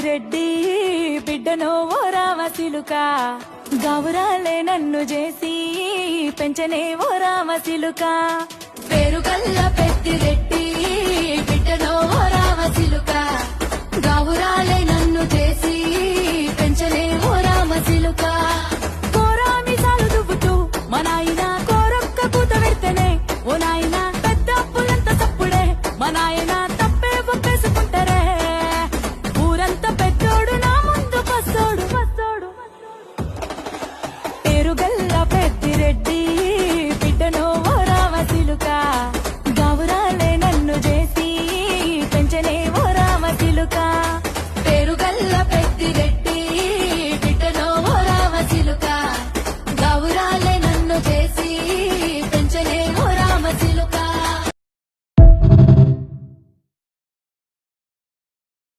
రెడ్డి బిడ్డనో ఓ రామసిలుక గౌరాలే నన్ను చేసి పెంచనే ఓ రామసిలుక పేరు గల్ల పెద్ది రెడ్డి బిడ్డనో ఓ రామసిలుక